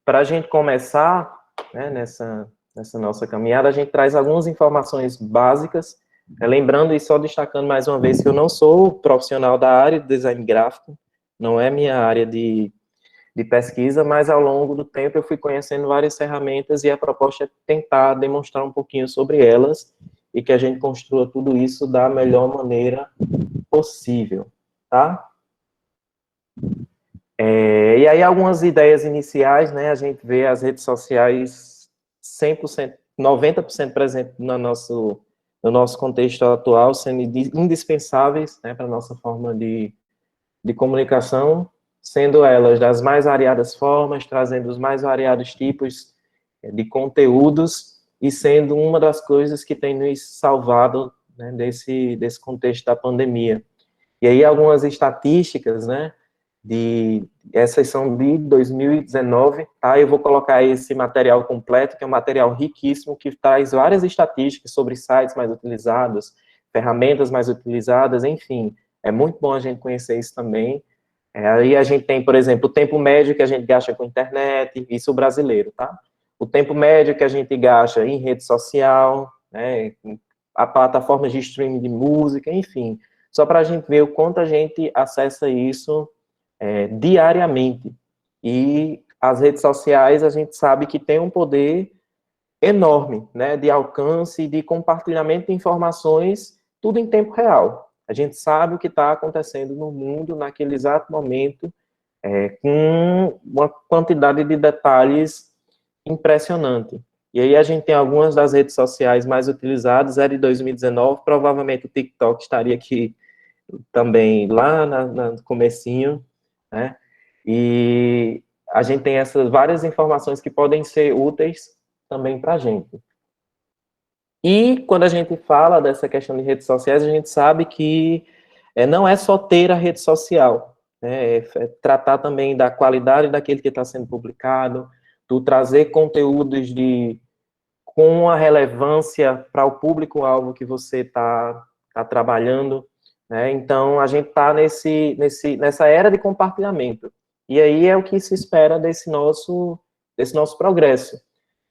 para a gente começar, né, nessa nossa caminhada, a gente traz algumas informações básicas, lembrando e só destacando mais uma vez que eu não sou profissional da área de design gráfico, não é minha área de pesquisa, mas ao longo do tempo eu fui conhecendo várias ferramentas e a proposta é tentar demonstrar um pouquinho sobre elas e que a gente construa tudo isso da melhor maneira possível, tá? E aí algumas ideias iniciais, né, a gente vê as redes sociais 100%, 90% presentes no nosso contexto atual, sendo indispensáveis, né, para a nossa forma de comunicação, sendo elas das mais variadas formas, trazendo os mais variados tipos de conteúdos e sendo uma das coisas que tem nos salvado, né, desse contexto da pandemia. E aí algumas estatísticas, né, essas são de 2019, tá? Eu vou colocar esse material completo, que é um material riquíssimo, que traz várias estatísticas sobre sites mais utilizados, ferramentas mais utilizadas, enfim, é muito bom a gente conhecer isso também. Aí a gente tem, por exemplo, o tempo médio que a gente gasta com internet, isso brasileiro, tá? O tempo médio que a gente gasta em rede social, né, a plataforma de streaming de música, enfim, só para a gente ver o quanto a gente acessa isso diariamente. E as redes sociais, a gente sabe que tem um poder enorme, né, de alcance e de compartilhamento de informações, tudo em tempo real. A gente sabe o que está acontecendo no mundo naquele exato momento, com uma quantidade de detalhes impressionante. E aí a gente tem algumas das redes sociais mais utilizadas, é de 2019, provavelmente o TikTok estaria aqui também lá no comecinho, né? E a gente tem essas várias informações que podem ser úteis também para a gente. E quando a gente fala dessa questão de redes sociais, a gente sabe que não é só ter a rede social, né? É tratar também da qualidade daquele que está sendo publicado, do trazer conteúdos com a relevância para o público-alvo que você está trabalhando, né? Então, a gente está nessa era de compartilhamento. E aí é o que se espera desse nosso progresso.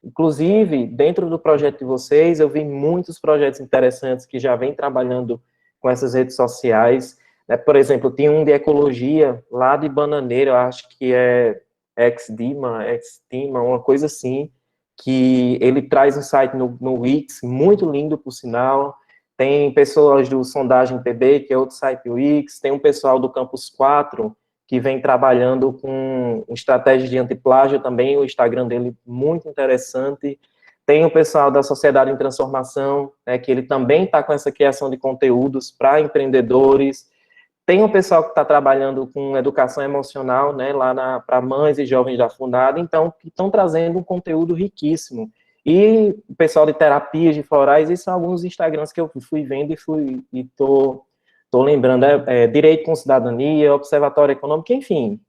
Inclusive, dentro do projeto de vocês, eu vi muitos projetos interessantes que já vêm trabalhando com essas redes sociais, né? Por exemplo, tinha um de ecologia lá de Bananeira, eu acho que é Exdima, uma coisa assim, que ele traz um site no Wix, muito lindo, por sinal. Tem pessoas do Sondagem PB, que é outro site Wix, tem um pessoal do Campus 4, que vem trabalhando com estratégias de antiplágio também, o Instagram dele muito interessante. Tem o pessoal da Sociedade em Transformação, né, que ele também está com essa criação de conteúdos para empreendedores. Tem o pessoal que está trabalhando com educação emocional, né, lá para mães e jovens da Fundada, então, que estão trazendo um conteúdo riquíssimo. E o pessoal de terapias de florais, esses são alguns Instagrams que eu fui vendo e estou lembrando, Direito com Cidadania, Observatório Econômico, enfim.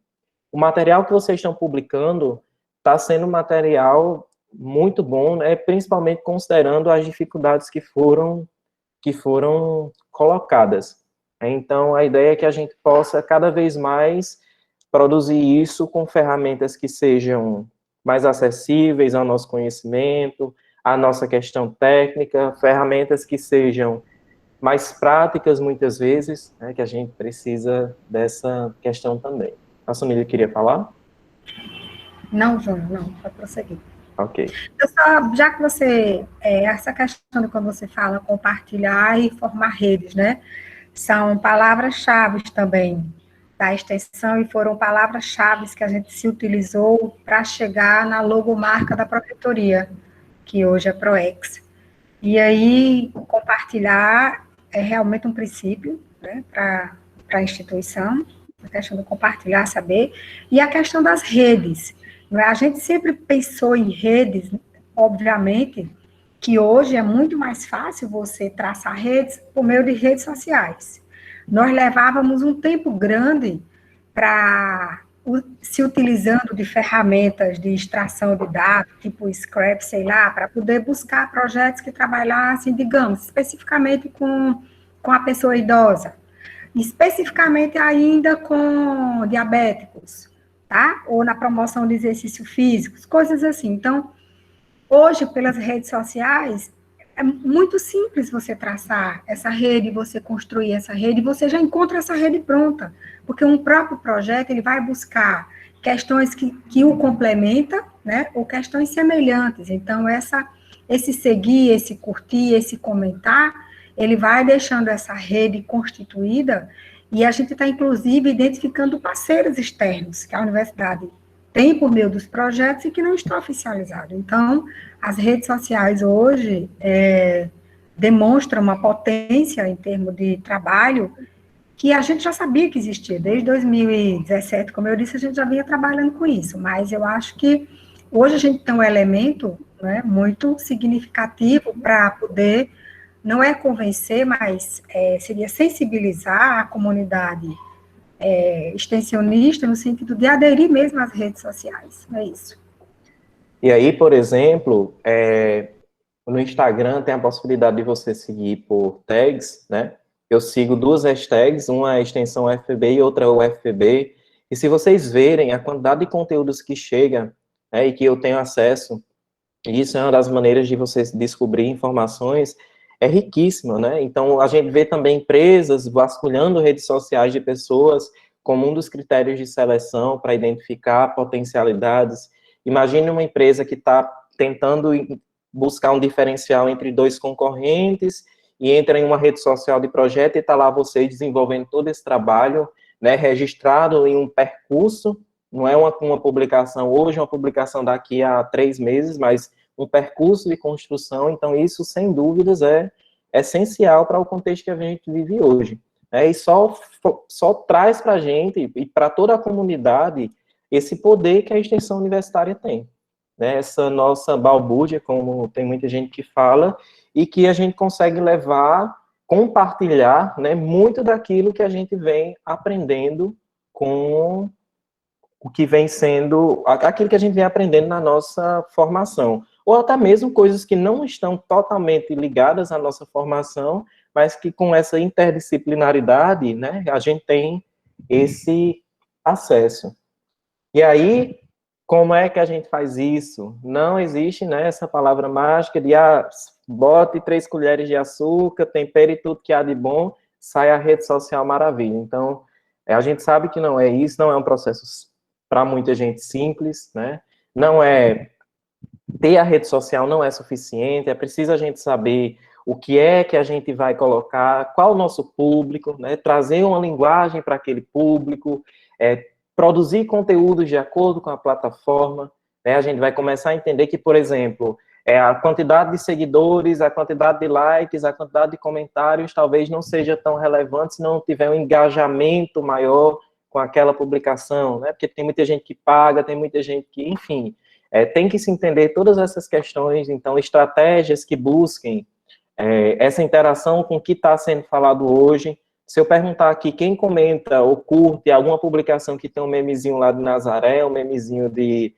O material que vocês estão publicando está sendo um material muito bom, né, principalmente considerando as dificuldades que foram colocadas. Então, a ideia é que a gente possa cada vez mais produzir isso com ferramentas que sejam mais acessíveis ao nosso conhecimento, à nossa questão técnica, ferramentas que sejam mais práticas, muitas vezes, né, que a gente precisa dessa questão também. A Samília queria falar? Não, Júnior, não, pode prosseguir. Ok. Já que você, essa questão de quando você fala compartilhar e formar redes, né, são palavras-chave também da extensão e foram palavras-chave que a gente se utilizou para chegar na logomarca da Pró-Reitoria, que hoje é PROEX. E aí, compartilhar é realmente um princípio, né, para a instituição, a questão do compartilhar, saber, e a questão das redes. Não é? A gente sempre pensou em redes, obviamente, que hoje é muito mais fácil você traçar redes por meio de redes sociais. Nós levávamos um tempo grande para se utilizando de ferramentas de extração de dados, tipo Scrap, sei lá, para poder buscar projetos que trabalhassem, digamos, especificamente com a pessoa idosa, especificamente ainda com diabéticos, tá? Ou na promoção de exercício físico, coisas assim. Então, hoje, pelas redes sociais, é muito simples você traçar essa rede, você construir essa rede, você já encontra essa rede pronta, porque um próprio projeto, ele vai buscar questões que o complementam, né, ou questões semelhantes. Então, esse seguir, esse curtir, esse comentar, ele vai deixando essa rede constituída, e a gente está, inclusive, identificando parceiros externos, que a universidade tem por meio dos projetos e que não está oficializado. Então, as redes sociais hoje demonstram uma potência em termos de trabalho que a gente já sabia que existia. Desde 2017, como eu disse, a gente já vinha trabalhando com isso, mas eu acho que hoje a gente tem um elemento, né, muito significativo para poder, não é convencer, mas seria sensibilizar a comunidade extensionista no sentido de aderir mesmo às redes sociais. É isso. E aí, por exemplo, no Instagram tem a possibilidade de você seguir por tags, né? Eu sigo 2 hashtags, uma é a extensão UFB e outra é o UFB. E se vocês verem a quantidade de conteúdos que chega, e que eu tenho acesso, isso é uma das maneiras de vocês descobrir informações, é riquíssima, né? Então, a gente vê também empresas vasculhando redes sociais de pessoas como um dos critérios de seleção para identificar potencialidades. Imagine uma empresa que está tentando buscar um diferencial entre 2 concorrentes e entra em uma rede social de projeto e está lá vocês desenvolvendo todo esse trabalho, né, registrado em um percurso, não é uma publicação hoje, uma publicação daqui a 3 meses, mas um percurso de construção. Então isso, sem dúvidas, é essencial para o contexto que a gente vive hoje. E só traz para a gente e para toda a comunidade esse poder que a extensão universitária tem. Né? Essa nossa balbúrdia, como tem muita gente que fala, e que a gente consegue levar, compartilhar, né, muito daquilo que a gente vem aprendendo com o que vem sendo, aquilo que a gente vem aprendendo na nossa formação. Ou até mesmo coisas que não estão totalmente ligadas à nossa formação, mas que com essa interdisciplinaridade, né, a gente tem esse acesso. E aí, como é que a gente faz isso? Não existe, né, essa palavra mágica de bote 3 colheres de açúcar, tempere tudo que há de bom, sai a rede social maravilha. Então, a gente sabe que não é isso, não é um processo para muita gente simples, né? Não é ter a rede social não é suficiente, é preciso a gente saber o que é que a gente vai colocar, qual o nosso público, né? Trazer uma linguagem para aquele público, produzir conteúdos de acordo com a plataforma, né? A gente vai começar a entender que, por exemplo, a quantidade de seguidores, a quantidade de likes, a quantidade de comentários talvez não seja tão relevante se não tiver um engajamento maior com aquela publicação, né? Porque tem muita gente que paga, tem muita gente que, enfim, tem que se entender todas essas questões, então, estratégias que busquem essa interação com o que está sendo falado hoje. Se eu perguntar aqui quem comenta ou curte alguma publicação que tem um memezinho lá de Nazaré, um memezinho de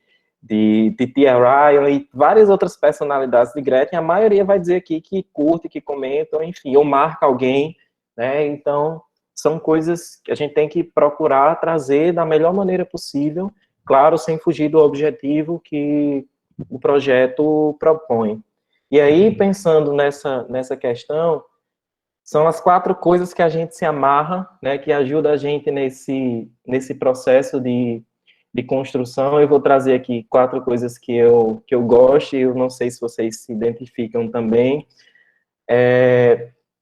Tia Ryan e várias outras personalidades de Gretchen, a maioria vai dizer aqui que curte, que comenta, enfim, ou marca alguém, né? Então, são coisas que a gente tem que procurar trazer da melhor maneira possível, claro, sem fugir do objetivo que o projeto propõe. E aí, pensando nessa questão, são as 4 coisas que a gente se amarra, né, que ajuda a gente nesse processo de construção. Eu vou trazer aqui 4 coisas que eu gosto, e eu não sei se vocês se identificam também.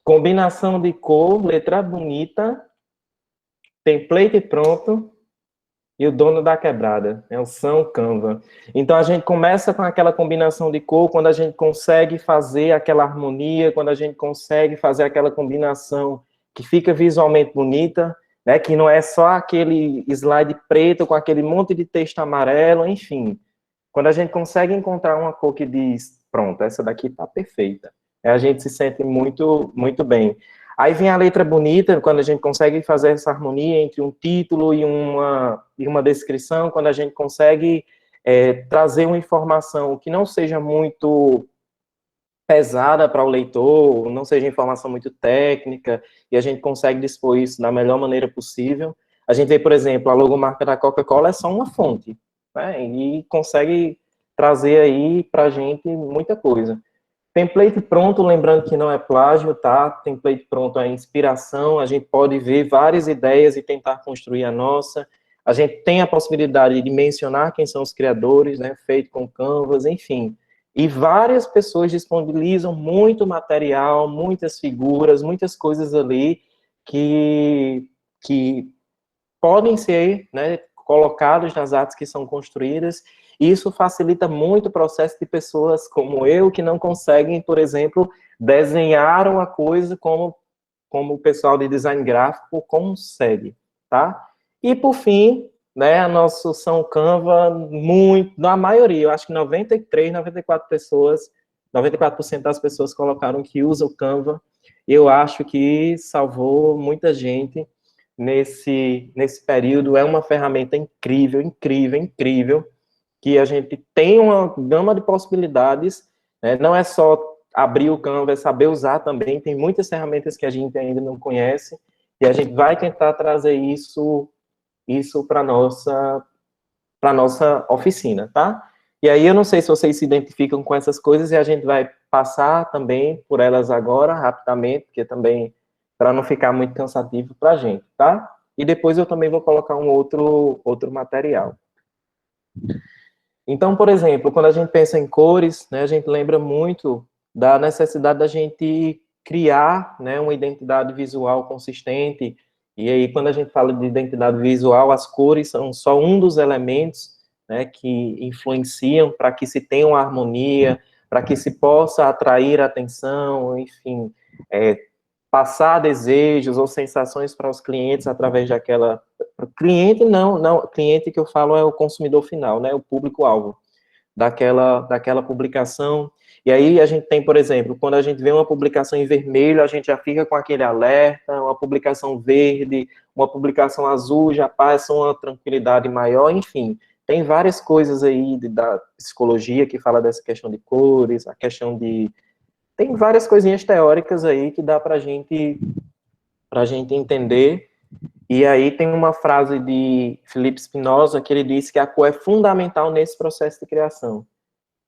Combinação de cor, letra bonita, template pronto, e o dono da quebrada, é o São Canva. Então, a gente começa com aquela combinação de cor, quando a gente consegue fazer aquela harmonia, quando a gente consegue fazer aquela combinação que fica visualmente bonita, né, que não é só aquele slide preto com aquele monte de texto amarelo, enfim. Quando a gente consegue encontrar uma cor que diz, pronto, essa daqui está perfeita, a gente se sente muito, muito bem. Aí vem a letra bonita, quando a gente consegue fazer essa harmonia entre um título e uma descrição, quando a gente consegue trazer uma informação que não seja muito pesada para o leitor, não seja informação muito técnica, e a gente consegue dispor isso da melhor maneira possível. A gente vê, por exemplo, a logomarca da Coca-Cola é só uma fonte, né? E consegue trazer aí para a gente muita coisa. Template pronto, lembrando que não é plágio, tá? Template pronto é inspiração, a gente pode ver várias ideias e tentar construir a nossa. A gente tem a possibilidade de mencionar quem são os criadores, né? Feito com Canvas, enfim. E várias pessoas disponibilizam muito material, muitas figuras, muitas coisas ali que podem ser, né, colocados nas artes que são construídas, e isso facilita muito o processo de pessoas como eu, que não conseguem, por exemplo, desenhar uma coisa como o pessoal de design gráfico consegue, tá? E, por fim, né, a nossa solução Canva, na maioria, eu acho que 93, 94 pessoas, 94% das pessoas colocaram que usam o Canva, eu acho que salvou muita gente nesse período. É uma ferramenta incrível, incrível, incrível, que a gente tem uma gama de possibilidades, né? Não é só abrir o Canva, é saber usar também, tem muitas ferramentas que a gente ainda não conhece, e a gente vai tentar trazer isso para nossa oficina, tá? E aí eu não sei se vocês se identificam com essas coisas, e a gente vai passar também por elas agora, rapidamente, porque também, para não ficar muito cansativo para a gente, tá? E depois eu também vou colocar um outro material. Então, por exemplo, quando a gente pensa em cores, né, a gente lembra muito da necessidade da gente criar, né, uma identidade visual consistente. E aí, quando a gente fala de identidade visual, as cores são só um dos elementos, né, que influenciam para que se tenha uma harmonia, para que se possa atrair atenção, enfim, passar desejos ou sensações para os clientes através daquela... Cliente não, cliente que eu falo é o consumidor final, né, o público-alvo daquela publicação. E aí a gente tem, por exemplo, quando a gente vê uma publicação em vermelho, a gente já fica com aquele alerta, uma publicação verde, uma publicação azul, já passa uma tranquilidade maior, enfim. Tem várias coisas aí da psicologia que fala dessa questão de cores, a questão de... Tem várias coisinhas teóricas aí que dá pra gente entender. E aí tem uma frase de Felipe Spinoza que ele diz que a cor é fundamental nesse processo de criação.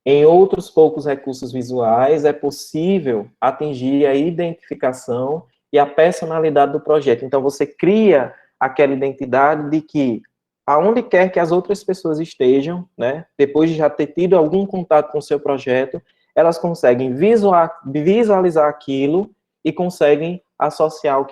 Em outros poucos recursos visuais, é possível atingir a identificação e a personalidade do projeto. Então, você cria aquela identidade de que, aonde quer que as outras pessoas estejam, né, depois de já ter tido algum contato com o seu projeto, elas conseguem visualizar aquilo e conseguem associar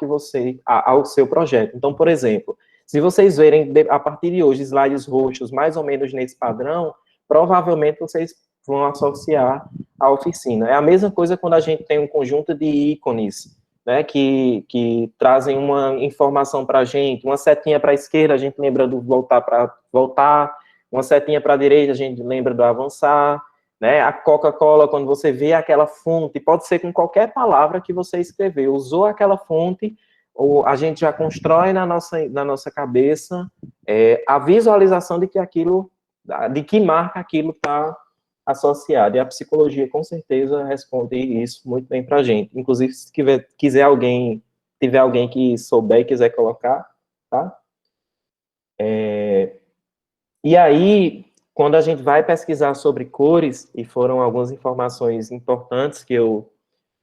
ao seu projeto. Então, por exemplo, se vocês verem, a partir de hoje, slides roxos, mais ou menos nesse padrão, provavelmente vocês vão associar à oficina. É a mesma coisa quando a gente tem um conjunto de ícones, né, que trazem uma informação para a gente, uma setinha para a esquerda, a gente lembra do voltar, uma setinha para a direita, a gente lembra do avançar, né, a Coca-Cola, quando você vê aquela fonte, pode ser com qualquer palavra que você escreveu, usou aquela fonte, ou a gente já constrói na nossa cabeça a visualização de que marca aquilo está associado. E a psicologia, com certeza, responde isso muito bem para a gente. Inclusive, se tiver alguém que souber e quiser colocar, tá? E aí, quando a gente vai pesquisar sobre cores, e foram algumas informações importantes que eu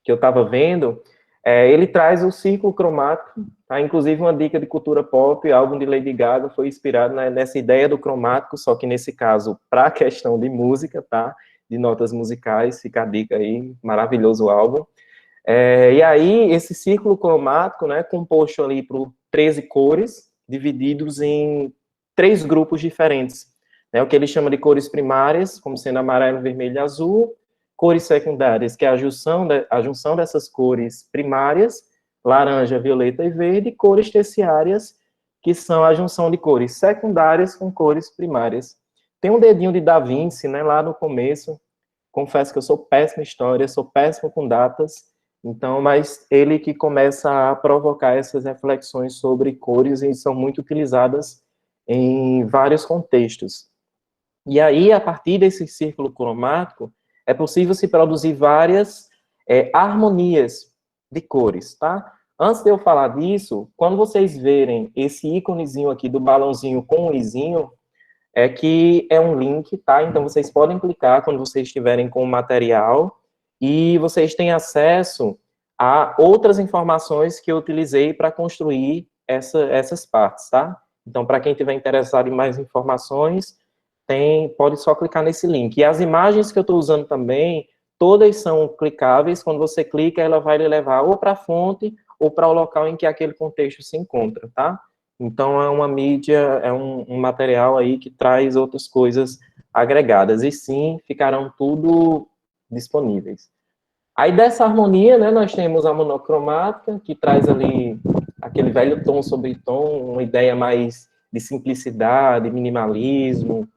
estava vendo, ele traz o círculo cromático, tá? Inclusive uma dica de cultura pop, o álbum de Lady Gaga foi inspirado nessa ideia do cromático, só que nesse caso, para a questão de música, tá? De notas musicais, fica a dica aí, maravilhoso álbum. E aí, esse círculo cromático, né, composto ali por 13 cores, divididos em 3 grupos diferentes, né, o que ele chama de cores primárias, como sendo amarelo, vermelho e azul, cores secundárias, que é a junção dessas cores primárias, laranja, violeta e verde, e cores terciárias, que são a junção de cores secundárias com cores primárias. Tem um dedinho de Da Vinci, né, lá no começo, confesso que eu sou péssimo em história, sou péssimo com datas, então, mas ele que começa a provocar essas reflexões sobre cores e são muito utilizadas em vários contextos. E aí, a partir desse círculo cromático, é possível se produzir várias harmonias de cores, tá? Antes de eu falar disso, quando vocês verem esse íconezinho aqui do balãozinho com o izinho, é que é um link, tá? Então, vocês podem clicar quando vocês estiverem com o material e vocês têm acesso a outras informações que eu utilizei para construir essas partes, tá? Então, para quem estiver interessado em mais informações, pode só clicar nesse link. E as imagens que eu estou usando também, todas são clicáveis. Quando você clica, ela vai lhe levar ou para a fonte ou para o local em que aquele contexto se encontra, tá? Então, é uma mídia, é um material aí que traz outras coisas agregadas. E sim, ficarão tudo disponíveis. Aí, dessa harmonia, né, nós temos a monocromática, que traz ali aquele velho tom sobre tom, uma ideia mais de simplicidade, minimalismo.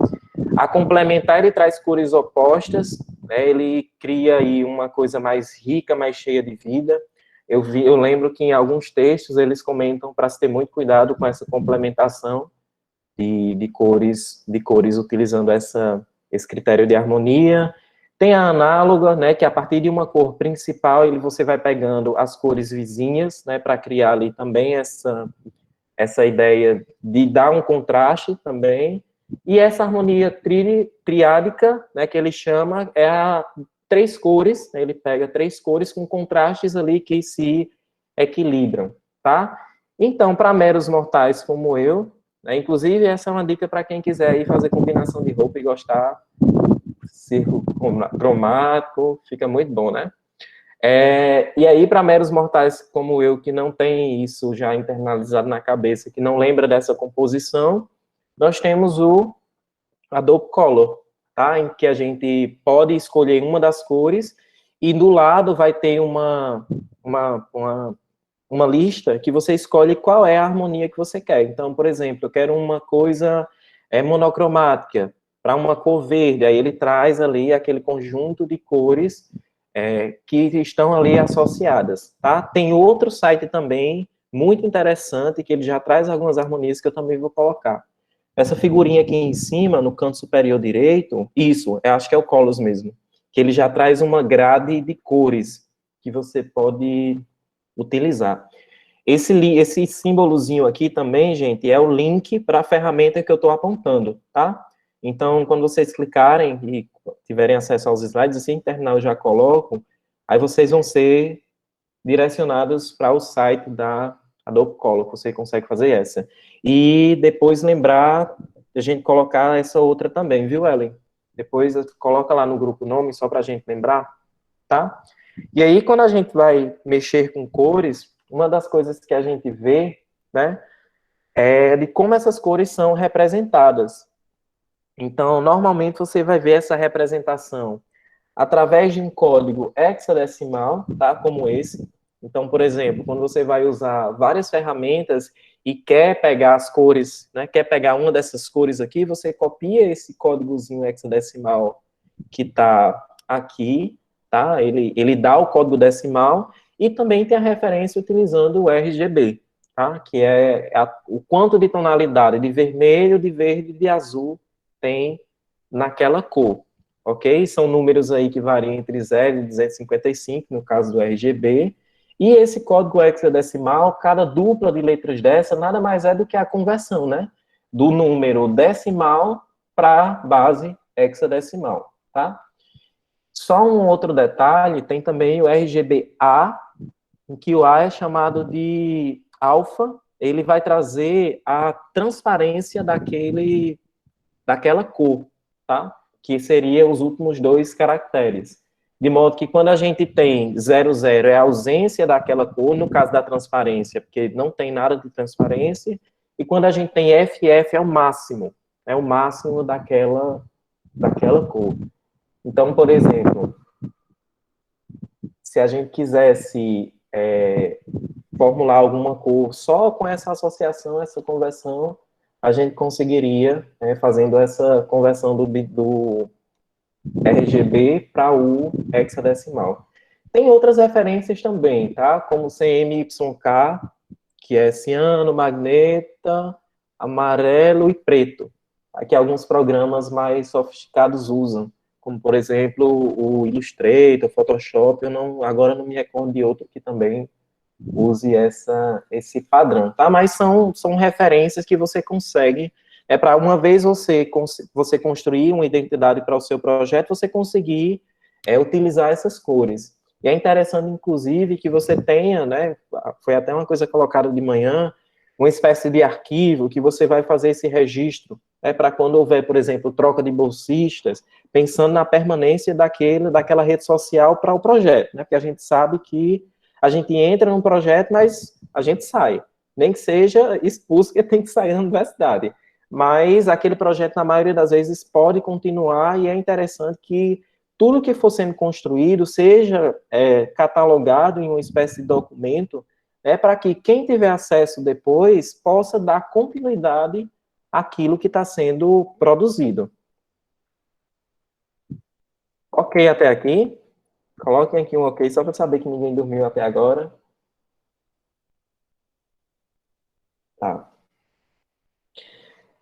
A complementar, ele traz cores opostas, né, ele cria aí uma coisa mais rica, mais cheia de vida. Eu lembro que em alguns textos eles comentam para se ter muito cuidado com essa complementação de cores utilizando esse critério de harmonia. Tem a análoga, né, que a partir de uma cor principal você vai pegando as cores vizinhas, né, para criar ali também essa ideia de dar um contraste também. E essa harmonia triádica, né, que ele chama, é a 3 cores, né, ele pega 3 cores com contrastes ali que se equilibram, tá? Então, para meros mortais como eu, né, inclusive essa é uma dica para quem quiser aí fazer combinação de roupa e gostar, circo cromático, fica muito bom, né? E aí, para meros mortais como eu, que não tem isso já internalizado na cabeça, que não lembra dessa composição, nós temos o Adobe Color, tá? Em que a gente pode escolher uma das cores e do lado vai ter uma lista que você escolhe qual é a harmonia que você quer. Então, por exemplo, eu quero uma coisa monocromática para uma cor verde, aí ele traz ali aquele conjunto de cores que estão ali associadas, tá? Tem outro site também, muito interessante, que ele já traz algumas harmonias que eu também vou colocar. Essa figurinha aqui em cima, no canto superior direito, isso, eu acho que é o Colors mesmo, que ele já traz uma grade de cores que você pode utilizar. Esse símbolozinho aqui também, gente, é o link para a ferramenta que eu estou apontando, tá? Então, quando vocês clicarem e tiverem acesso aos slides, assim que terminar eu já coloco, aí vocês vão ser direcionados para o site da Adobe Color, você consegue fazer essa. E depois lembrar de a gente colocar essa outra também, viu, Ellen? Depois coloca lá no grupo o nome, só para a gente lembrar, tá? E aí, quando a gente vai mexer com cores, uma das coisas que a gente vê, né, é de como essas cores são representadas. Então, normalmente você vai ver essa representação através de um código hexadecimal, tá, como esse. Então, por exemplo, quando você vai usar várias ferramentas e quer pegar as cores, né, quer pegar uma dessas cores aqui, você copia esse códigozinho hexadecimal que está aqui, tá? Ele dá o código decimal e também tem a referência utilizando o RGB, tá? Que é o quanto de tonalidade de vermelho, de verde e de azul tem naquela cor, ok? São números aí que variam entre 0 e 255, no caso do RGB, e esse código hexadecimal, cada dupla de letras dessa, nada mais é do que a conversão, né? Do número decimal para base hexadecimal, tá? Só um outro detalhe, tem também o RGB-A, em que o A é chamado de alfa, ele vai trazer a transparência daquela cor, tá? Que seria os últimos 2 caracteres. De modo que quando a gente tem 00 é a ausência daquela cor, no caso da transparência, porque não tem nada de transparência, e quando a gente tem FF é o máximo daquela cor. Então, por exemplo, se a gente quisesse formular alguma cor só com essa associação, essa conversão, a gente conseguiria, fazendo essa conversão do RGB para o hexadecimal. Tem outras referências também, tá? Como CMYK, que é ciano, magneta, amarelo e preto. Aqui alguns programas mais sofisticados usam, como, por exemplo, o Illustrator, o Photoshop, agora não me recordo de outro que também use esse padrão, tá? Mas são referências que você consegue, para uma vez você construir uma identidade para o seu projeto, você conseguir utilizar essas cores. E é interessante, inclusive, que você tenha, né, foi até uma coisa colocada de manhã, uma espécie de arquivo que você vai fazer esse registro, para quando houver, por exemplo, troca de bolsistas, pensando na permanência daquela rede social para o projeto, né? Porque a gente sabe que a gente entra num projeto, mas a gente sai. Nem que seja expulso, que tem que sair da universidade. Mas aquele projeto, na maioria das vezes, pode continuar, e é interessante que tudo que for sendo construído seja catalogado em uma espécie de documento, para que quem tiver acesso depois possa dar continuidade àquilo que está sendo produzido. Ok até aqui? Coloquem aqui um ok, só para saber que ninguém dormiu até agora. Tá.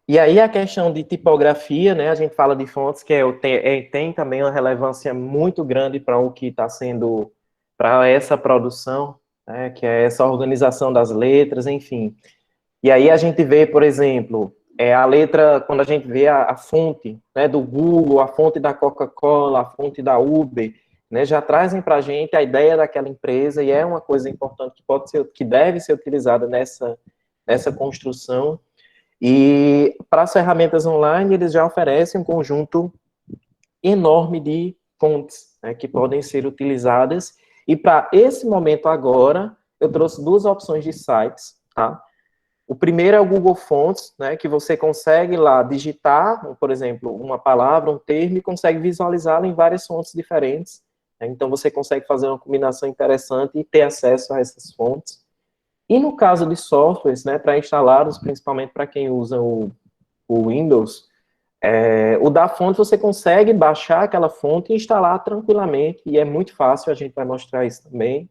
E aí a questão de tipografia, né, a gente fala de fontes, que tem também uma relevância muito grande para o que está sendo, para essa produção, né, que é essa organização das letras, enfim. E aí a gente vê, por exemplo, a letra, quando a gente vê a fonte, né, do Google, a fonte da Coca-Cola, a fonte da Uber, né, já trazem para a gente a ideia daquela empresa, e é uma coisa importante que deve ser utilizada nessa construção. E para as ferramentas online, eles já oferecem um conjunto enorme de fontes, né, que podem ser utilizadas. E para esse momento agora, eu trouxe duas opções de sites, tá? O primeiro é o Google Fonts, né, que você consegue lá digitar, por exemplo, uma palavra, um termo, e consegue visualizá-la em várias fontes diferentes. Né? Então, você consegue fazer uma combinação interessante e ter acesso a essas fontes. E no caso de softwares, né, para instalados, principalmente para quem usa o Windows, o da fonte você consegue baixar aquela fonte e instalar tranquilamente, e é muito fácil, a gente vai mostrar isso também.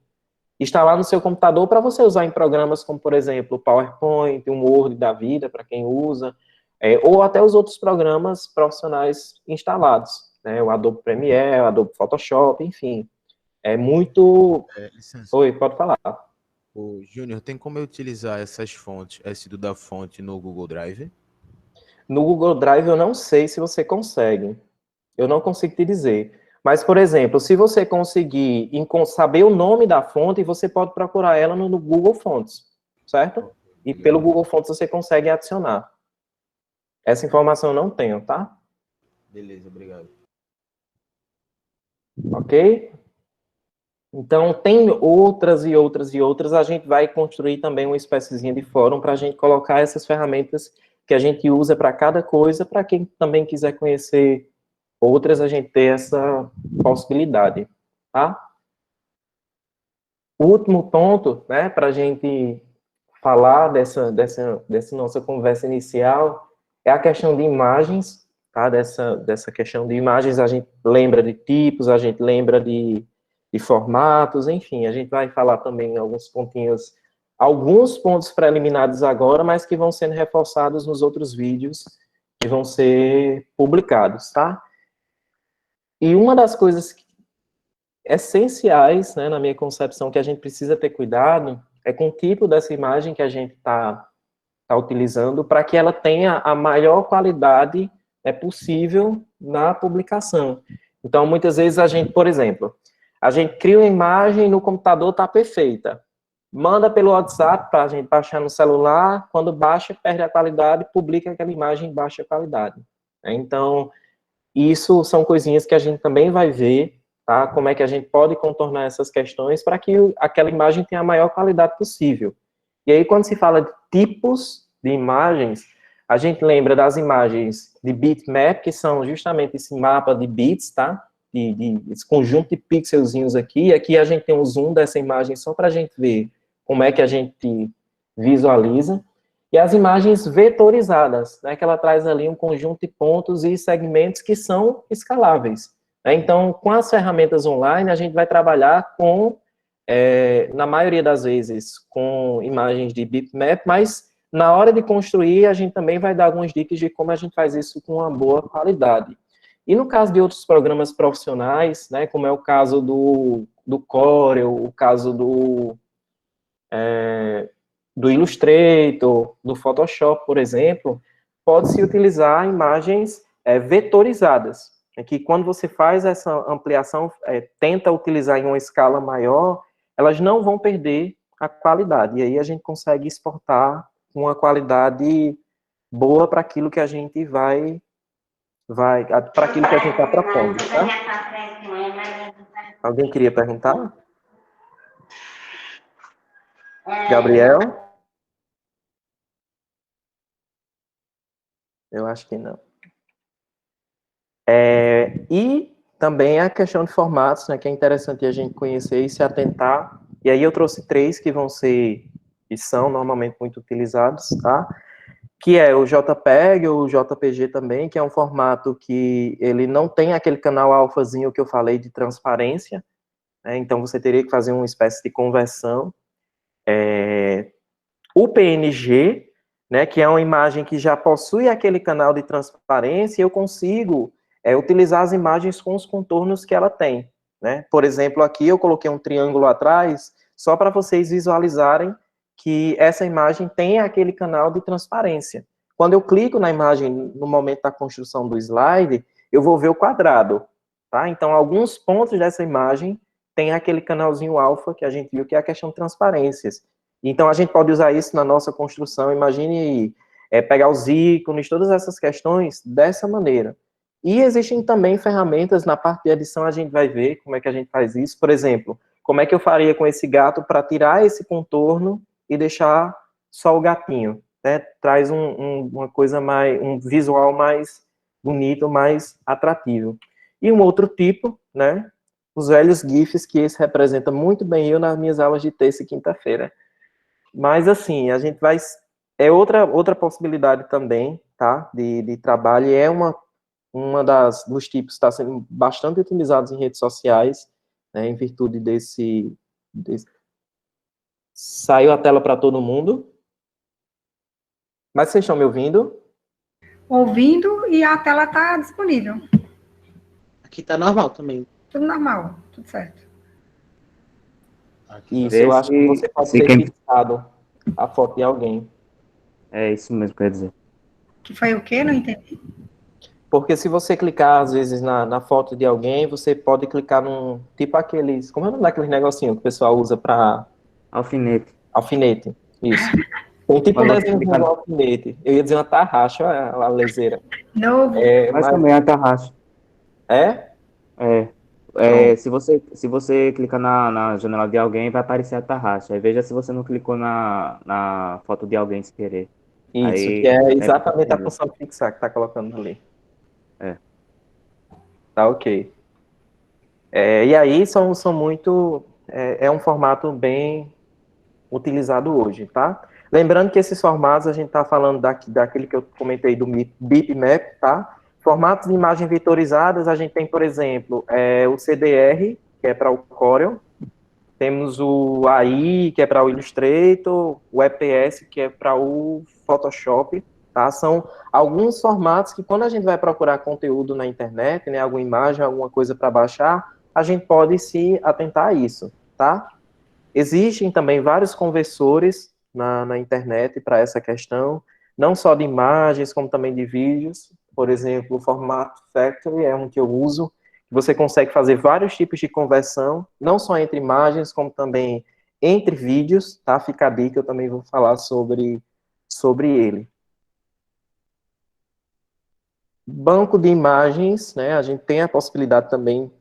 Instalar no seu computador para você usar em programas como, por exemplo, o PowerPoint, um Word da vida, para quem usa, ou até os outros programas profissionais instalados, né, o Adobe Premiere, o Adobe Photoshop, enfim. É muito... Licença. Oi, pode falar. O Júnior, tem como eu utilizar essas fontes, esse do da fonte no Google Drive? No Google Drive eu não sei se você consegue. Eu não consigo te dizer. Mas, por exemplo, se você conseguir saber o nome da fonte, você pode procurar ela no Google Fonts, certo? E pelo Google Fonts você consegue adicionar. Essa informação eu não tenho, tá? Beleza, obrigado. Ok? Então, tem outras e outras e outras. A gente vai construir também uma espéciezinha de fórum para a gente colocar essas ferramentas que a gente usa para cada coisa, para quem também quiser conhecer outras, a gente ter essa possibilidade, tá? O último ponto, né, para a gente falar dessa nossa conversa inicial, é a questão de imagens, tá? Dessa questão de imagens, a gente lembra de tipos, a gente lembra de formatos, enfim, a gente vai falar também alguns pontinhos, alguns pontos preliminares agora, mas que vão sendo reforçados nos outros vídeos que vão ser publicados, tá? E uma das coisas essenciais, né, na minha concepção, que a gente precisa ter cuidado, é com o tipo dessa imagem que a gente está utilizando, para que ela tenha a maior qualidade possível na publicação. Então, muitas vezes a gente, por exemplo, a gente cria uma imagem no computador, está perfeita, manda pelo WhatsApp para a gente baixar no celular, quando baixa, perde a qualidade, publica aquela imagem em baixa qualidade. Então, isso são coisinhas que a gente também vai ver, tá? Como é que a gente pode contornar essas questões para que aquela imagem tenha a maior qualidade possível. E aí, quando se fala de tipos de imagens, a gente lembra das imagens de bitmap, que são justamente esse mapa de bits, tá? Esse conjunto de pixelzinhos aqui. E aqui a gente tem um zoom dessa imagem só para a gente ver como é que a gente visualiza. E as imagens vetorizadas, né, que ela traz ali um conjunto de pontos e segmentos que são escaláveis. Né? Então, com as ferramentas online, a gente vai trabalhar com, na maioria das vezes, com imagens de bitmap, mas na hora de construir, a gente também vai dar algumas dicas de como a gente faz isso com uma boa qualidade. E no caso de outros programas profissionais, né, como é o caso do Corel, o caso do Illustrator, do Photoshop, por exemplo, pode-se utilizar imagens vetorizadas, que quando você faz essa ampliação, tenta utilizar em uma escala maior, elas não vão perder a qualidade, e aí a gente consegue exportar uma qualidade boa para aquilo que a gente para aquilo que a gente está propondo, tá? Alguém queria perguntar? Gabriel? Eu acho que não. E também a questão de formatos, né, que é interessante a gente conhecer e se atentar. E aí eu trouxe 3 que são normalmente muito utilizados, tá? Que é o JPEG ou o JPG também, que é um formato que ele não tem aquele canal alfazinho que eu falei de transparência, né? Então você teria que fazer uma espécie de conversão. O PNG, né, que é uma imagem que já possui aquele canal de transparência, eu consigo utilizar as imagens com os contornos que ela tem, né? Por exemplo, aqui eu coloquei um triângulo atrás, só para vocês visualizarem que essa imagem tem aquele canal de transparência. Quando eu clico na imagem no momento da construção do slide, eu vou ver o quadrado, tá? Então, alguns pontos dessa imagem tem aquele canalzinho alfa que a gente viu, que é a questão de transparências. Então, a gente pode usar isso na nossa construção. Imagine pegar os ícones, todas essas questões dessa maneira. E existem também ferramentas na parte de edição, a gente vai ver como é que a gente faz isso. Por exemplo, como é que eu faria com esse gato para tirar esse contorno e deixar só o gatinho, né? Traz uma coisa mais, um visual mais bonito, mais atrativo. E um outro tipo, né? Os velhos GIFs, que esse representa muito bem eu nas minhas aulas de terça e quinta-feira. Mas, assim, a gente vai... outra possibilidade também, tá? De trabalho, e é dos tipos que está sendo bastante utilizados em redes sociais, né, em virtude desse... Saiu a tela para todo mundo? Mas vocês estão me ouvindo? Ouvindo, e a tela está disponível. Aqui tá normal também. Tudo normal, tudo certo. Isso, eu acho que você pode ter fixado a foto de alguém. É isso mesmo que eu ia dizer. Que foi o quê? Não entendi. Porque se você clicar, às vezes, na foto de alguém, você pode clicar num... Tipo aqueles... Como é o nome daqueles negocinhos que o pessoal usa para... Alfinete. Alfinete, isso. Tem tipo um desenho de um alfinete. Eu ia dizer uma tarraxa, a leseira. Novo. Mas também é a tarraxa. É? Se você clicar na janela de alguém, vai aparecer a tarraxa. Aí veja se você não clicou na foto de alguém sem querer. Isso, aí, que é exatamente a função de fixar que tá colocando ali. Tá, ok. E aí são muito... É um formato bem utilizado hoje, tá? Lembrando que esses formatos, a gente tá falando daquele que eu comentei do bitmap, tá? Formatos de imagem vetorizadas, a gente tem, por exemplo, o CDR, que é para o Corel, temos o AI, que é para o Illustrator, o EPS, que é para o Photoshop, tá? São alguns formatos que, quando a gente vai procurar conteúdo na internet, né, alguma imagem, alguma coisa para baixar, a gente pode se atentar a isso, tá? Existem também vários conversores na internet para essa questão, não só de imagens, como também de vídeos. Por exemplo, o Format Factory é um que eu uso. Você consegue fazer vários tipos de conversão, não só entre imagens, como também entre vídeos, tá? Fica a dica, eu também vou falar sobre ele. Banco de imagens, né? A gente tem a possibilidade também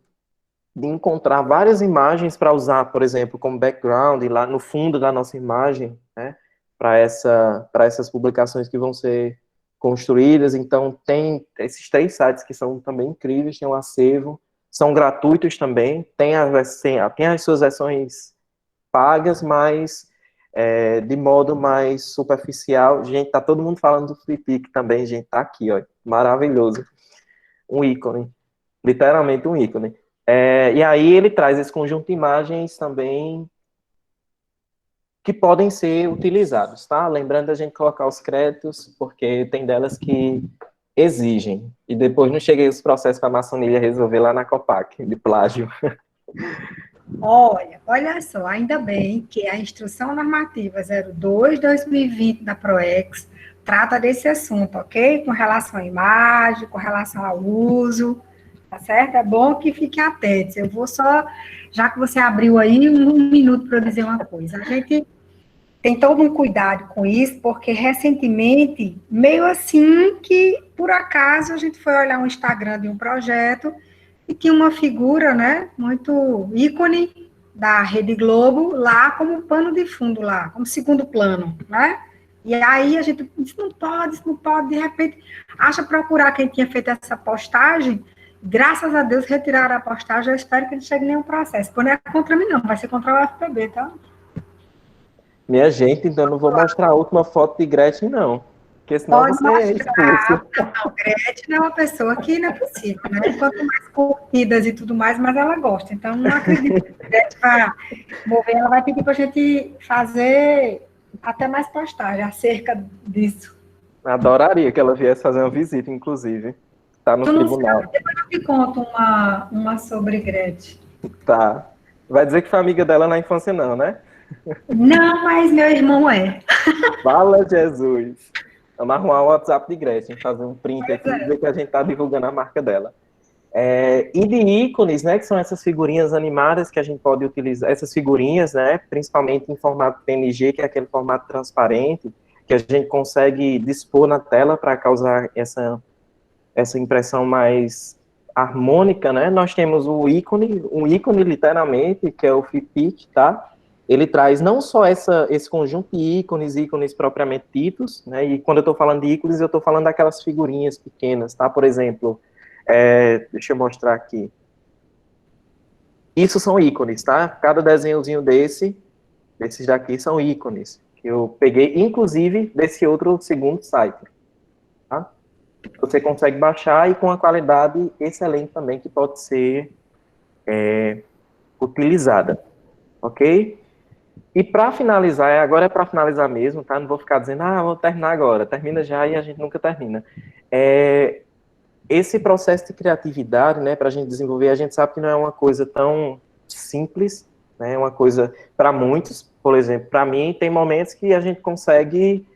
de encontrar várias imagens para usar, por exemplo, como background, lá no fundo da nossa imagem, né? Para essas publicações que vão ser construídas. Então, tem esses 3 sites que são também incríveis, tem o Acervo, são gratuitos também, tem as suas versões pagas, mas de modo mais superficial. Gente, tá todo mundo falando do Flickr também, gente, tá aqui, ó, maravilhoso. Um ícone, literalmente um ícone. E aí ele traz esse conjunto de imagens também que podem ser utilizados, tá? Lembrando da gente colocar os créditos, porque tem delas que exigem. E depois não cheguei os processos para a maçonilha resolver lá na Copac, de plágio. Olha só, ainda bem que a Instrução Normativa 02/2020 da PROEX trata desse assunto, ok? Com relação à imagem, com relação ao uso, tá certo? É bom que fiquem atentos. Eu vou só, já que você abriu aí, um minuto para eu dizer uma coisa. A gente tem todo um cuidado com isso, porque recentemente, meio assim que, por acaso, a gente foi olhar um Instagram de um projeto e tinha uma figura, né, muito ícone da Rede Globo lá como pano de fundo lá, como segundo plano, né? E aí a gente disse, isso não pode, de repente, acha procurar quem tinha feito essa postagem, graças a Deus retiraram a postagem, eu espero que não chegue nenhum processo. Quando é contra mim não, vai ser contra o FPB, tá? Minha gente, então eu não vou mostrar a última foto de Gretchen, não. Porque senão Pode você é expulso. Não, Gretchen é uma pessoa que não é possível, né? Quanto mais curtidas e tudo mais, mais ela gosta. Então, não acredito que Gretchen vai mover, ela vai pedir para a gente fazer até mais postagem acerca disso. Adoraria que ela viesse fazer uma visita, inclusive. Tá no Tu não tribunal. sabe, depois eu te conto uma sobre Gretchen. Tá. Vai dizer que foi amiga dela na infância, não, né? Não, mas meu irmão é. Fala, Jesus. Vamos arrumar o WhatsApp de Gretchen, fazer um print aqui Pois e é. dizer que a gente tá divulgando a marca dela. E de ícones, né, que são essas figurinhas animadas que a gente pode utilizar, essas figurinhas, né, principalmente em formato PNG, que é aquele formato transparente, que a gente consegue dispor na tela para causar essa impressão mais harmônica, né? Nós temos um ícone literalmente, que é o Fitbit, tá? Ele traz não só esse conjunto de ícones propriamente ditos, né? E quando eu estou falando de ícones, eu estou falando daquelas figurinhas pequenas, tá? Por exemplo, deixa eu mostrar aqui. Isso são ícones, tá? Cada desenhozinho desses daqui são ícones, que eu peguei, inclusive, desse outro segundo site, tá? Você consegue baixar e com uma qualidade excelente também, que pode ser utilizada, ok? E para finalizar, agora é para finalizar mesmo, tá? Não vou ficar dizendo, vou terminar agora. Termina já e a gente nunca termina. Esse processo de criatividade, né, para a gente desenvolver, a gente sabe que não é uma coisa tão simples, né? É uma coisa para muitos, por exemplo, para mim, tem momentos que a gente consegue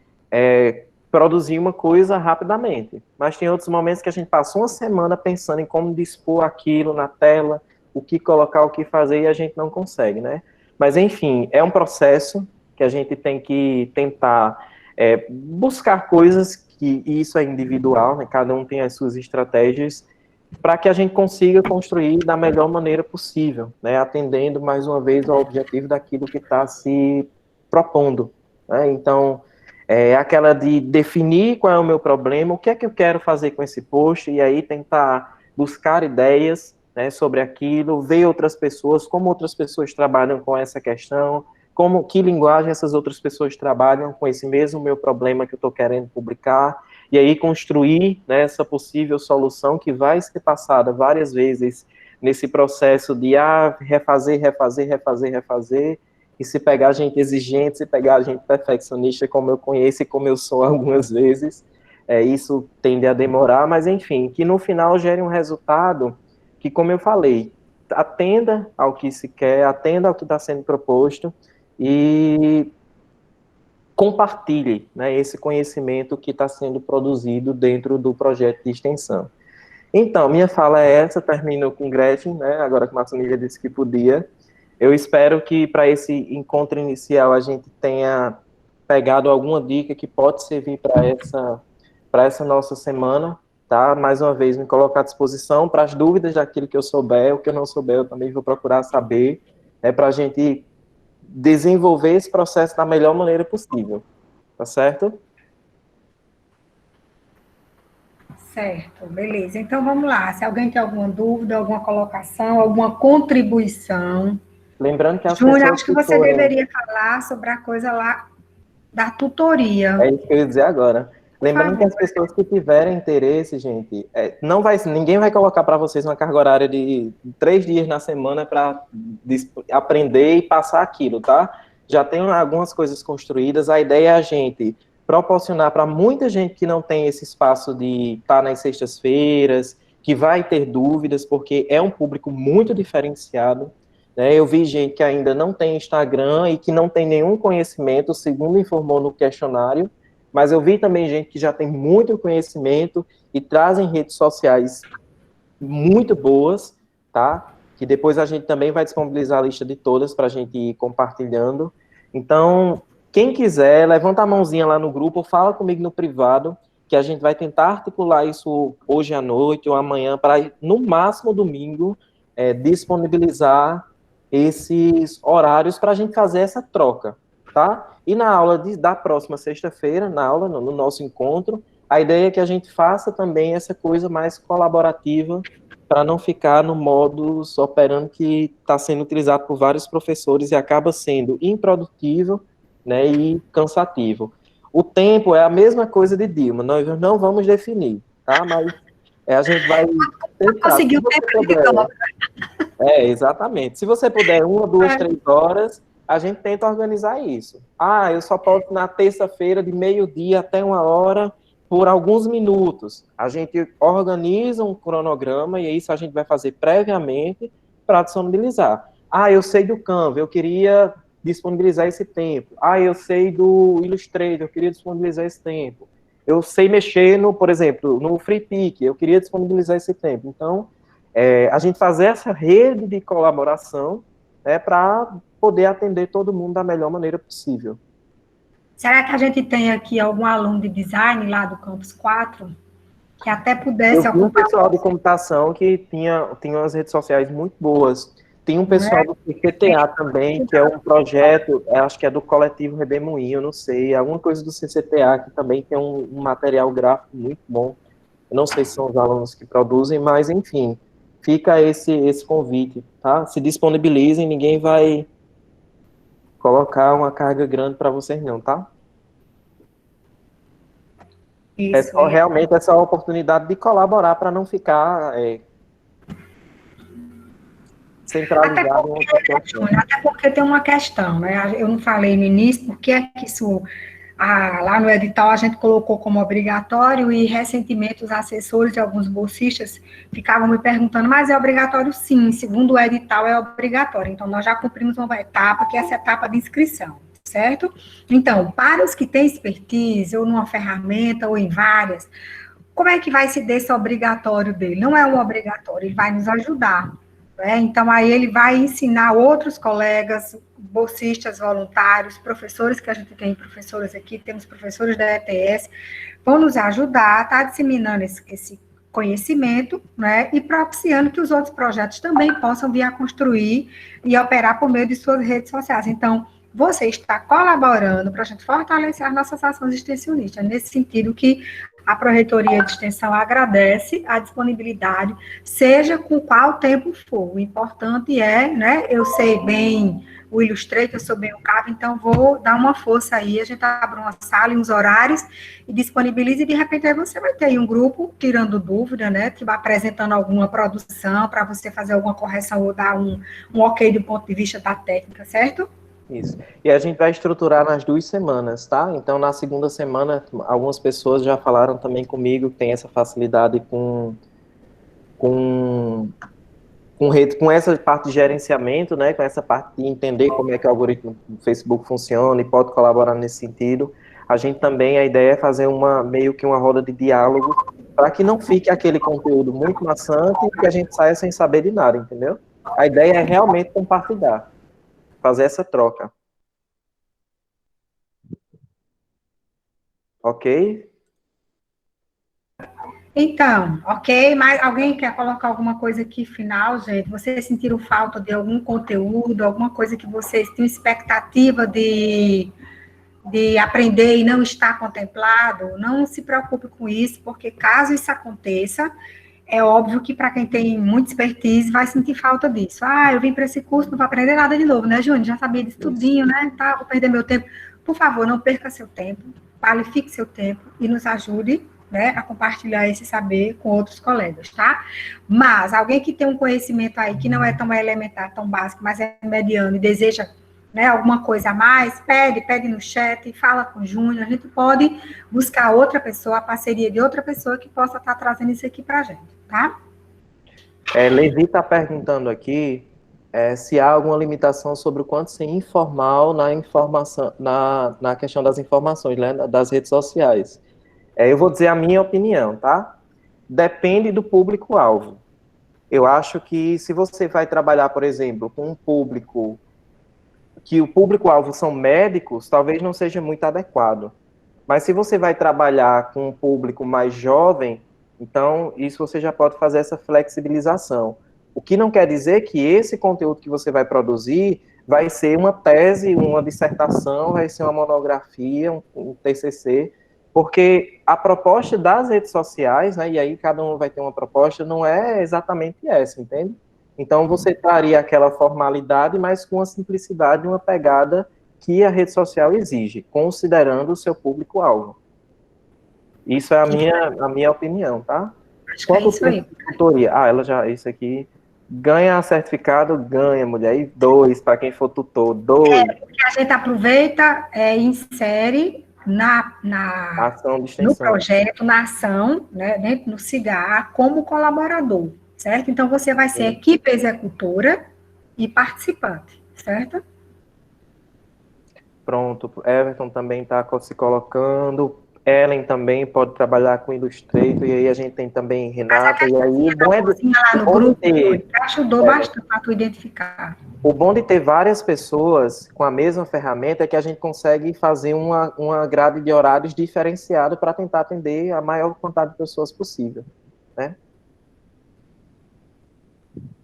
produzir uma coisa rapidamente, mas tem outros momentos que a gente passa uma semana pensando em como dispor aquilo na tela, o que colocar, o que fazer, e a gente não consegue, né? Mas, enfim, é um processo que a gente tem que tentar buscar coisas e isso é individual, né? Cada um tem as suas estratégias, para que a gente consiga construir da melhor maneira possível, né? Atendendo, mais uma vez, ao objetivo daquilo que está se propondo, né? Então, aquela de definir qual é o meu problema, o que é que eu quero fazer com esse post, e aí tentar buscar ideias, né, sobre aquilo, ver outras pessoas, como outras pessoas trabalham com essa questão, que linguagem essas outras pessoas trabalham com esse mesmo meu problema que eu estou querendo publicar, e aí construir, né, essa possível solução que vai ser passada várias vezes nesse processo de refazer, e se pegar gente exigente, se pegar gente perfeccionista, como eu conheço e como eu sou algumas vezes, isso tende a demorar, mas enfim, que no final gere um resultado que, como eu falei, atenda ao que se quer, atenda ao que está sendo proposto e compartilhe, né, esse conhecimento que está sendo produzido dentro do projeto de extensão. Então, minha fala é essa, termino com Gretchen, né, agora que a Marcelina disse que podia. Eu espero que para esse encontro inicial a gente tenha pegado alguma dica que pode servir para essa nossa semana, tá? Mais uma vez, me colocar à disposição para as dúvidas daquilo que eu souber, o que eu não souber eu também vou procurar saber, para a gente desenvolver esse processo da melhor maneira possível, tá certo? Certo, beleza. Então vamos lá. Se alguém tem alguma dúvida, alguma colocação, alguma contribuição. Lembrando que as Júnior, pessoas acho que você deveria falar sobre a coisa lá da tutoria. É isso que eu ia dizer agora. Lembrando que favor. as pessoas que tiverem interesse, gente, ninguém vai colocar para vocês uma carga horária de 3 dias na semana para aprender e passar aquilo, tá? Já tem algumas coisas construídas. A ideia é a gente proporcionar para muita gente que não tem esse espaço de estar nas sextas-feiras, que vai ter dúvidas, porque é um público muito diferenciado, né? Eu vi gente que ainda não tem Instagram e que não tem nenhum conhecimento, segundo informou no questionário, mas eu vi também gente que já tem muito conhecimento e trazem redes sociais muito boas, tá? Que depois a gente também vai disponibilizar a lista de todas para a gente ir compartilhando. Então, quem quiser, levanta a mãozinha lá no grupo, ou fala comigo no privado, que a gente vai tentar articular isso hoje à noite ou amanhã, para, no máximo, domingo, disponibilizar esses horários para a gente fazer essa troca, tá? E na aula da próxima sexta-feira, no nosso encontro, a ideia é que a gente faça também essa coisa mais colaborativa, para não ficar no modus operandi que está sendo utilizado por vários professores e acaba sendo improdutivo, né, e cansativo. O tempo é a mesma coisa de Dilma, nós não vamos definir, tá? Mas a gente vai tentar. Conseguiu o tempo de Dilma. Exatamente. Se você puder 1, 2, 3 horas, a gente tenta organizar isso. Eu só posso na terça-feira de meio-dia até 1 hora, por alguns minutos. A gente organiza um cronograma e isso a gente vai fazer previamente para disponibilizar. Eu sei do Canva, eu queria disponibilizar esse tempo. Eu sei do Illustrator, eu queria disponibilizar esse tempo. Eu sei mexer, por exemplo, no FreePic, eu queria disponibilizar esse tempo. Então, a gente fazer essa rede de colaboração, né, para poder atender todo mundo da melhor maneira possível. Será que a gente tem aqui algum aluno de design lá do Campus 4 que até pudesse ocupar? Eu vi um pessoal de computação que tinha umas redes sociais muito boas. Tem um pessoal do CCTA também, que é um projeto, acho que é do Coletivo Redemoinho, não sei, alguma coisa do CCTA, que também tem um material gráfico muito bom. Eu não sei se são os alunos que produzem, mas, enfim, fica esse convite, tá? Se disponibilizem, ninguém vai colocar uma carga grande para vocês não, tá? Isso, realmente essa oportunidade de colaborar para não ficar centralizado. Até porque tem uma questão, né? Eu não falei no início, porque é que isso, lá no edital a gente colocou como obrigatório e recentemente os assessores de alguns bolsistas ficavam me perguntando, mas é obrigatório sim, segundo o edital é obrigatório, então nós já cumprimos uma etapa, que é essa etapa de inscrição, certo? Então, para os que têm expertise, ou numa ferramenta, ou em várias, como é que vai se dar esse obrigatório dele? Não é um obrigatório, ele vai nos ajudar, né? Então, aí ele vai ensinar outros colegas, bolsistas, voluntários, professores, que a gente tem professores aqui, temos professores da ETS, vão nos ajudar a estar disseminando esse conhecimento, né, e propiciando que os outros projetos também possam vir a construir e operar por meio de suas redes sociais. Então, você está colaborando para a gente fortalecer as nossas ações extensionistas, nesse sentido que a Pró-Reitoria de Extensão agradece a disponibilidade, seja com qual tempo for. O importante é, né, eu sei bem o Illustrator, eu sou bem o Canva, então vou dar uma força aí, a gente abre uma sala e uns horários e disponibiliza, e de repente aí você vai ter aí um grupo tirando dúvida, né, que vai apresentando alguma produção para você fazer alguma correção ou dar um ok do ponto de vista da técnica, certo? Isso. E a gente vai estruturar nas 2 semanas, tá? Então, na segunda semana, algumas pessoas já falaram também comigo que tem essa facilidade com essa parte de gerenciamento, né? Com essa parte de entender como é que o algoritmo do Facebook funciona e pode colaborar nesse sentido. A gente também, a ideia é fazer meio que uma roda de diálogo para que não fique aquele conteúdo muito maçante e que a gente saia sem saber de nada, entendeu? A ideia é realmente compartilhar, fazer essa troca. Ok? Então, ok, mas alguém quer colocar alguma coisa aqui final, gente? Vocês sentiram falta de algum conteúdo, alguma coisa que vocês tinham expectativa de aprender e não está contemplado? Não se preocupe com isso, porque caso isso aconteça, é óbvio que para quem tem muita expertise vai sentir falta disso. Eu vim para esse curso, não vou aprender nada de novo, né, Júnior? Já sabia disso tudinho, né? Vou perder meu tempo. Por favor, não perca seu tempo, qualifique seu tempo e nos ajude, né, a compartilhar esse saber com outros colegas, tá? Mas alguém que tem um conhecimento aí que não é tão elementar, tão básico, mas é mediano e deseja, né, alguma coisa a mais, pede no chat, fala com o Júnior, a gente pode buscar outra pessoa, a parceria de outra pessoa que possa estar trazendo isso aqui para a gente, tá? Levi está perguntando aqui se há alguma limitação sobre o quanto ser informal na informação, na questão das informações, né, das redes sociais. Eu vou dizer a minha opinião, tá? Depende do público-alvo. Eu acho que se você vai trabalhar, por exemplo, com um público que o público-alvo são médicos, talvez não seja muito adequado. Mas se você vai trabalhar com um público mais jovem, então isso você já pode fazer essa flexibilização. O que não quer dizer que esse conteúdo que você vai produzir vai ser uma tese, uma dissertação, vai ser uma monografia, um TCC, porque a proposta das redes sociais, né, e aí cada um vai ter uma proposta, não é exatamente essa, entende? Então você traria aquela formalidade, mas com a simplicidade, uma pegada que a rede social exige, considerando o seu público-alvo. Isso é a minha opinião, tá? Acho que é isso aí. Tutoria. Ela já, isso aqui, ganha certificado, ganha, mulher, e 2, para quem for tutor, 2. Que a gente aproveita e insere Ação de no extensão. projeto, na ação, né, dentro do CIGAR, como colaborador, certo? Então, você vai ser equipe executora e participante, certo? Pronto, Everton também está se colocando, Ellen também pode trabalhar com Illustrator, e aí a gente tem também Renata, e aí o bom é lá no grupo ajudou bastante para tu identificar. O bom de ter várias pessoas com a mesma ferramenta é que a gente consegue fazer uma grade de horários diferenciada para tentar atender a maior quantidade de pessoas possível, né?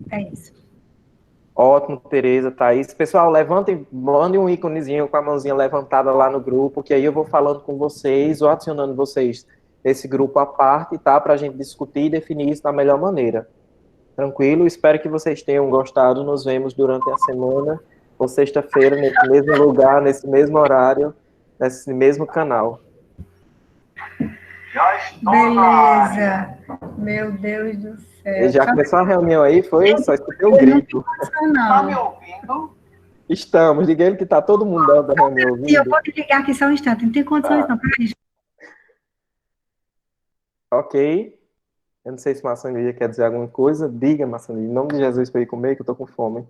É isso. Ótimo, Tereza, Thaís. Pessoal, levantem, mandem um íconezinho com a mãozinha levantada lá no grupo, que aí eu vou falando com vocês, ou adicionando vocês nesse grupo à parte, tá? Para a gente discutir e definir isso da melhor maneira. Tranquilo? Espero que vocês tenham gostado. Nos vemos durante a semana, ou sexta-feira, nesse mesmo lugar, nesse mesmo horário, nesse mesmo canal. Beleza. Meu Deus do céu. E já começou a reunião aí? Foi? Só escutei o grito. Não. me ouvindo? Estamos. Diga ele que está todo mundo da reunião ouvindo. E eu vou desligar aqui só um instante. Não tem condições, não. Peraí. Ok. Eu não sei se Maçã quer dizer alguma coisa. Diga, Maçã, em nome de Jesus, para ir comer, que eu estou com fome.